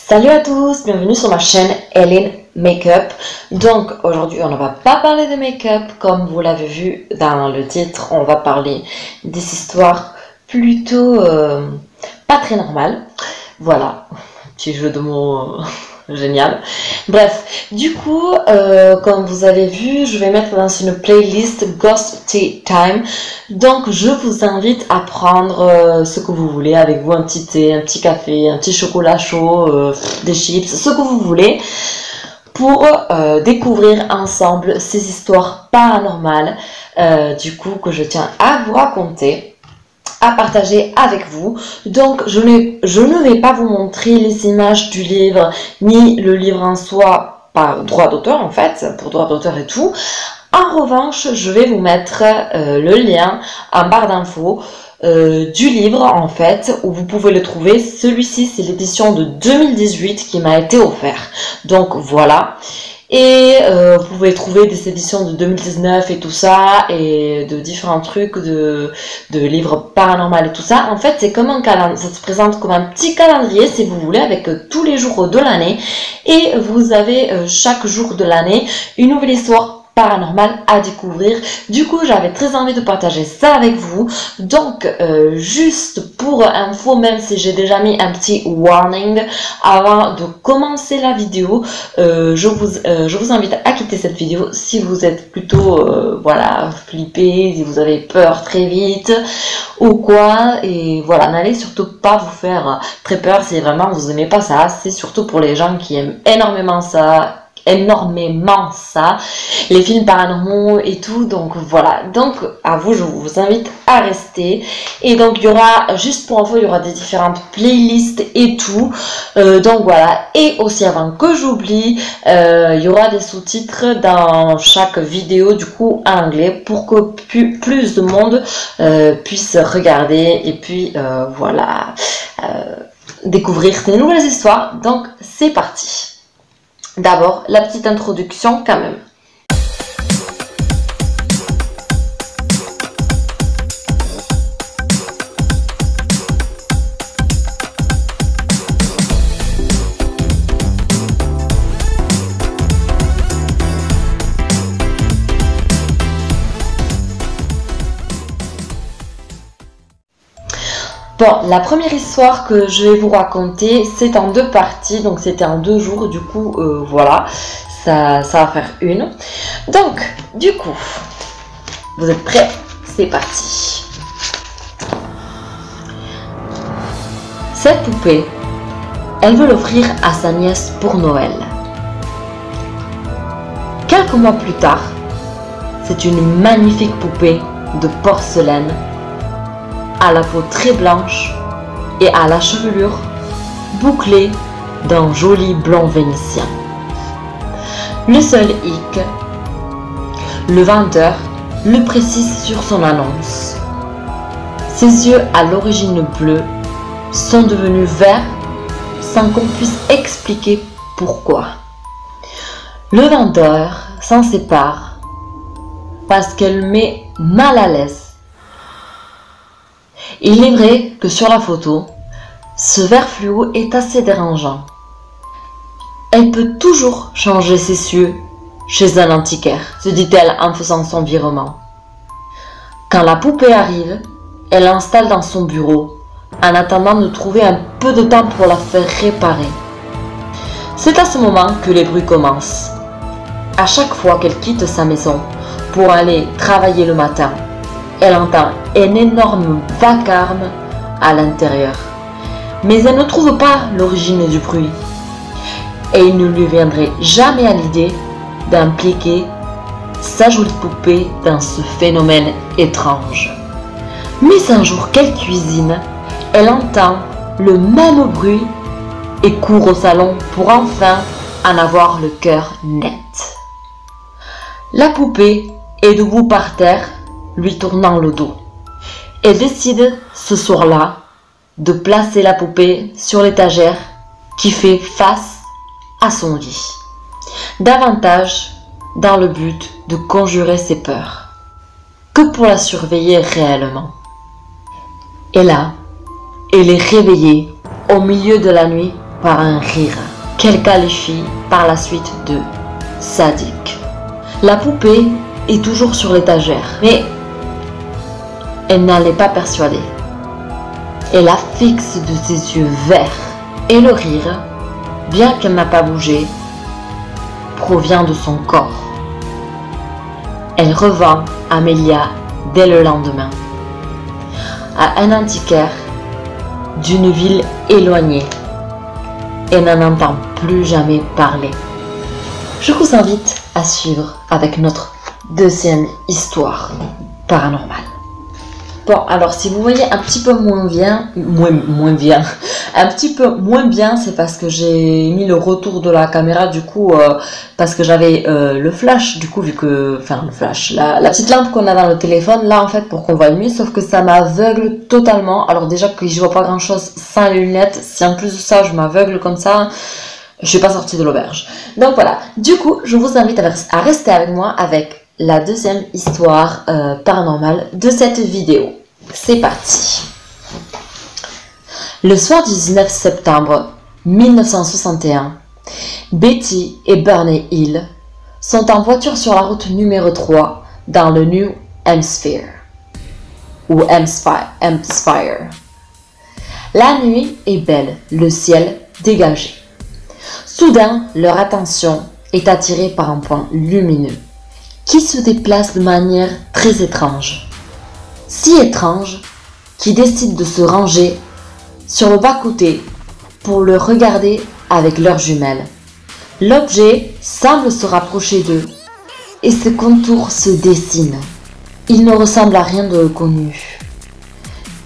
Salut à tous, bienvenue sur ma chaîne Hélène Makeup. Donc aujourd'hui on ne va pas parler de make-up comme vous l'avez vu dans le titre, on va parler des histoires plutôt pas très normales. Voilà, petit jeu de mots génial. Bref, du coup, comme vous avez vu, je vais mettre dans une playlist Ghost Tea Time. Donc, je vous invite à prendre ce que vous voulez avec vous, un petit thé, un petit café, un petit chocolat chaud, des chips, ce que vous voulez, pour découvrir ensemble ces histoires paranormales, du coup, que je tiens à vous raconter, à partager avec vous. Donc je ne vais pas vous montrer les images du livre ni le livre en soi par droit d'auteur, en fait, pour droit d'auteur et tout. En revanche, je vais vous mettre le lien en barre d'infos du livre, en fait, où vous pouvez le trouver. Celui-ci, c'est l'édition de 2018 qui m'a été offert. Donc voilà. Et vous pouvez trouver des éditions de 2019 et tout ça, et de différents trucs, de livres paranormaux et tout ça. En fait, c'est comme un calendrier, ça se présente comme un petit calendrier, si vous voulez, avec tous les jours de l'année. Et vous avez chaque jour de l'année une nouvelle histoire paranormal à découvrir. Du coup, j'avais très envie de partager ça avec vous. Donc, juste pour info, même si j'ai déjà mis un petit warning avant de commencer la vidéo, je vous invite à quitter cette vidéo si vous êtes plutôt voilà, flippé, si vous avez peur très vite ou quoi. Et voilà, n'allez surtout pas vous faire très peur si vraiment vous aimez pas ça. C'est surtout pour les gens qui aiment énormément ça, les films paranormaux et tout. Donc voilà, donc à vous, je vous invite à rester. Et donc il y aura, juste pour info, il y aura des différentes playlists et tout, donc voilà. Et aussi, avant que j'oublie, il y aura des sous-titres dans chaque vidéo, du coup en anglais, pour que plus de monde puisse regarder et puis voilà, découvrir ces nouvelles histoires. Donc c'est parti. D'abord, la petite introduction quand même. Bon, la première histoire que je vais vous raconter, c'est en deux parties, donc c'était en 2 jours, du coup, voilà, ça va faire une. Donc, du coup, vous êtes prêts? C'est parti. Cette poupée, elle veut l'offrir à sa nièce pour Noël. Quelques mois plus tard, c'est une magnifique poupée de porcelaine, à la peau très blanche et à la chevelure bouclée d'un joli blond vénitien. Le seul hic, le vendeur le précise sur son annonce. Ses yeux à l'origine bleus sont devenus verts sans qu'on puisse expliquer pourquoi. Le vendeur s'en sépare parce qu'elle met mal à l'aise. Il est vrai que sur la photo, ce vert fluo est assez dérangeant. Elle peut toujours changer ses cieux chez un antiquaire, se dit-elle en faisant son virement. Quand la poupée arrive, elle l'installe dans son bureau, en attendant de trouver un peu de temps pour la faire réparer. C'est à ce moment que les bruits commencent. À chaque fois qu'elle quitte sa maison pour aller travailler le matin, elle entend un énorme vacarme à l'intérieur. Mais elle ne trouve pas l'origine du bruit. Et il ne lui viendrait jamais à l'idée d'impliquer sa jolie poupée dans ce phénomène étrange. Mais un jour qu'elle cuisine, elle entend le même bruit et court au salon pour enfin en avoir le cœur net. La poupée est debout par terre, lui tournant le dos. Elle décide ce soir-là de placer la poupée sur l'étagère qui fait face à son lit, davantage dans le but de conjurer ses peurs que pour la surveiller réellement. Et là, elle est réveillée au milieu de la nuit par un rire qu'elle qualifie par la suite de sadique. La poupée est toujours sur l'étagère, mais elle n'en est pas persuadée. Elle la fixe de ses yeux verts et le rire, bien qu'elle n'a pas bougé, provient de son corps. Elle revend Amelia dès le lendemain, à un antiquaire d'une ville éloignée, et n'en entend plus jamais parler. Je vous invite à suivre avec notre deuxième histoire paranormale. Bon, alors si vous voyez un petit peu moins bien, un petit peu moins bien, c'est parce que j'ai mis le retour de la caméra, du coup, parce que j'avais le flash, du coup, vu que, enfin le flash, la petite lampe qu'on a dans le téléphone, là en fait, pour qu'on voit mieux, sauf que ça m'aveugle totalement. Alors déjà que je vois pas grand chose sans les lunettes, si en plus de ça je m'aveugle comme ça, je suis pas sortie de l'auberge. Donc voilà, du coup, je vous invite à rester avec moi avec la deuxième histoire paranormale de cette vidéo. C'est parti. Le soir du 19 septembre 1961, Betty et Barney Hill sont en voiture sur la route numéro 3 dans le New Hampshire. La nuit est belle, le ciel dégagé. Soudain, leur attention est attirée par un point lumineux qui se déplace de manière très étrange. Si étrange qu'ils décident de se ranger sur le bas-côté pour le regarder avec leurs jumelles. L'objet semble se rapprocher d'eux et ses contours se dessinent. Il ne ressemble à rien de connu.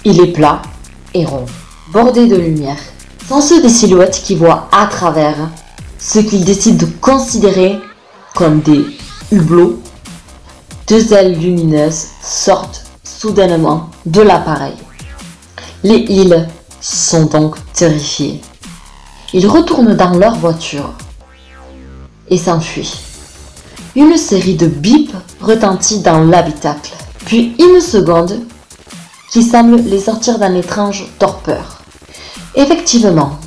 Il est plat et rond, bordé de lumière. Sont ceux des silhouettes qui voient à travers ce qu'ils décident de considérer comme des hublots. Deux ailes lumineuses sortent soudainement de l'appareil. Les Hill sont donc terrifiés. Ils retournent dans leur voiture et s'enfuient. Une série de bips retentit dans l'habitacle, puis une seconde qui semble les sortir d'un étrange torpeur. Effectivement,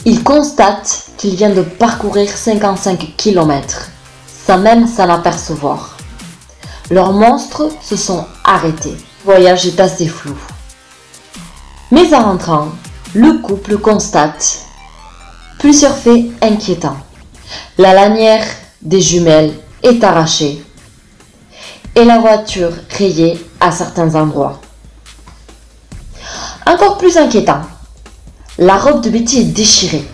ils constatent qu'ils viennent de parcourir 55 km sans même s'en apercevoir. Leurs monstres se sont arrêtés. Le voyage est assez flou. Mais en rentrant, le couple constate plusieurs faits inquiétants. La lanière des jumelles est arrachée et la voiture rayée à certains endroits. Encore plus inquiétant, la robe de Betty est déchirée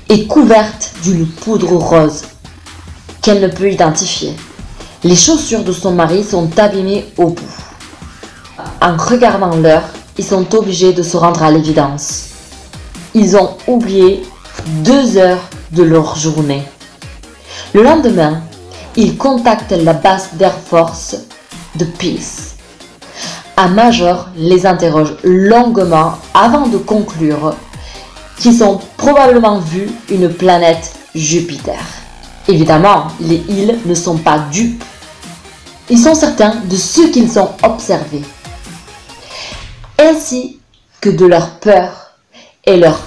et couverte d'une poudre rose qu'elle ne peut identifier. Les chaussures de son mari sont abîmées au bout. En regardant l'heure, ils sont obligés de se rendre à l'évidence. Ils ont oublié 2 heures de leur journée. Le lendemain, ils contactent la base d'Air Force de Peace. Un major les interroge longuement avant de conclure qu'ils ont probablement vu une planète Jupiter. Évidemment, les Hill ne sont pas dupes. Ils sont certains de ce qu'ils ont observé, ainsi que de leur peur et leur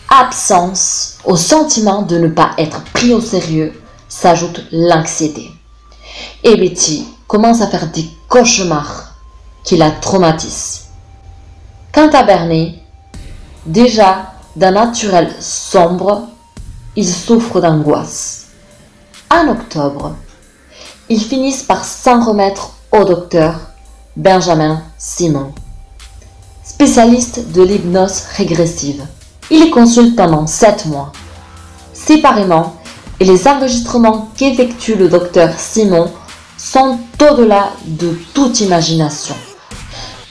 absence au sentiment de ne pas être pris au sérieux s'ajoute l'anxiété. Et Betty commence à faire des cauchemars qui la traumatisent. Quant à Barney, déjà d'un naturel sombre, il souffre d'angoisse. En octobre, ils finissent par s'en remettre au docteur Benjamin Simon, spécialiste de l'hypnose régressive. Il les consulte pendant 7 mois. Séparément, et les enregistrements qu'effectue le docteur Simon sont au-delà de toute imagination.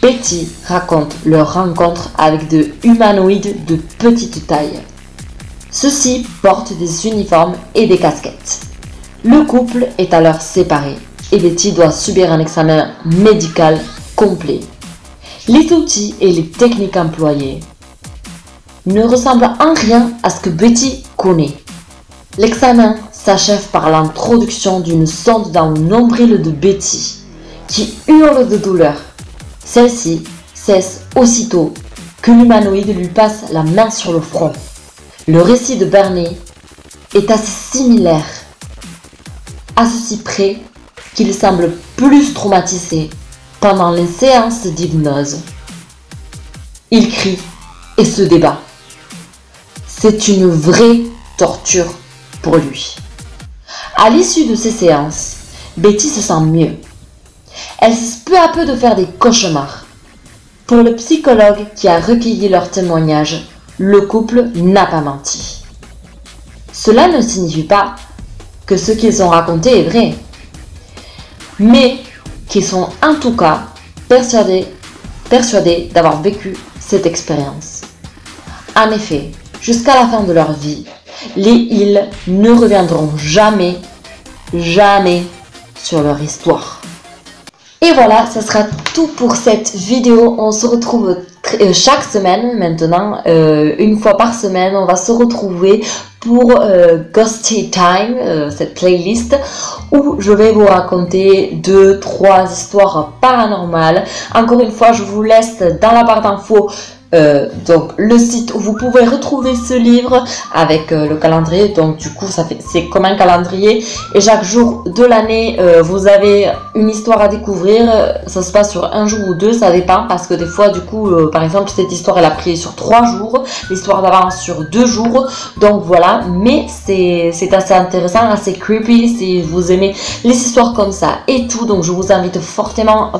Betty raconte leur rencontre avec des humanoïdes de petite taille. Ceux-ci portent des uniformes et des casquettes. Le couple est alors séparé et Betty doit subir un examen médical complet. Les outils et les techniques employées ne ressemblent en rien à ce que Betty connaît. L'examen s'achève par l'introduction d'une sonde dans le nombril de Betty, qui hurle de douleur. Celle-ci cesse aussitôt que l'humanoïde lui passe la main sur le front. Le récit de Bernie est assez similaire, à ceci près qu'il semble plus traumatisé pendant les séances d'hypnose. Il crie et se débat. C'est une vraie torture pour lui. À l'issue de ces séances, Betty se sent mieux. Elle cesse peu à peu de faire des cauchemars. Pour le psychologue qui a recueilli leur témoignage, le couple n'a pas menti. Cela ne signifie pas que ce qu'ils ont raconté est vrai, mais qu'ils sont en tout cas persuadés d'avoir vécu cette expérience. En effet, jusqu'à la fin de leur vie, les Hill ne reviendront jamais sur leur histoire. Et voilà, ça sera tout pour cette vidéo. On se retrouve chaque semaine maintenant, une fois par semaine. On va se retrouver pour Ghosty Time, cette playlist où je vais vous raconter 2-3 histoires paranormales. Encore une fois, je vous laisse dans la barre d'infos donc le site où vous pouvez retrouver ce livre avec le calendrier. Donc du coup c'est comme un calendrier et chaque jour de l'année vous avez une histoire à découvrir. Ça se passe sur un jour ou deux, ça dépend, parce que des fois du coup par exemple cette histoire elle a pris sur 3 jours, l'histoire d'avant sur 2 jours, donc voilà. Mais c'est assez intéressant, assez creepy si vous aimez les histoires comme ça et tout. Donc je vous invite fortement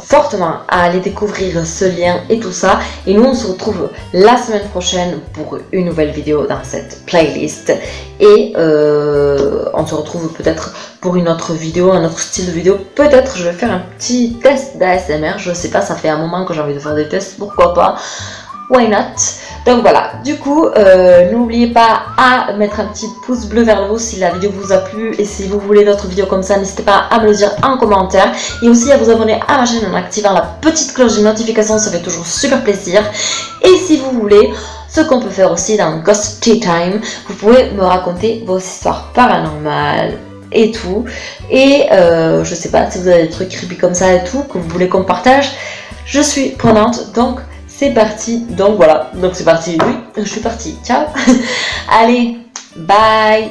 à aller découvrir ce lien et tout ça. Et nous on se retrouve la semaine prochaine pour une nouvelle vidéo dans cette playlist. Et on se retrouve peut-être pour une autre vidéo, un autre style de vidéo. Peut-être je vais faire un petit test d'ASMR, je sais pas, ça fait un moment que j'ai envie de faire des tests, pourquoi pas. Why not? Donc voilà, du coup, n'oubliez pas à mettre un petit pouce bleu vers le haut si la vidéo vous a plu, et si vous voulez d'autres vidéos comme ça, n'hésitez pas à me le dire en commentaire, et aussi à vous abonner à ma chaîne en activant la petite cloche de notification, ça fait toujours super plaisir. Et si vous voulez, ce qu'on peut faire aussi dans Ghosty Time, vous pouvez me raconter vos histoires paranormales et tout, et je sais pas si vous avez des trucs creepy comme ça et tout, que vous voulez qu'on partage, je suis prenante. Donc c'est parti, donc voilà, donc c'est parti, oui, je suis partie, ciao. Allez, bye.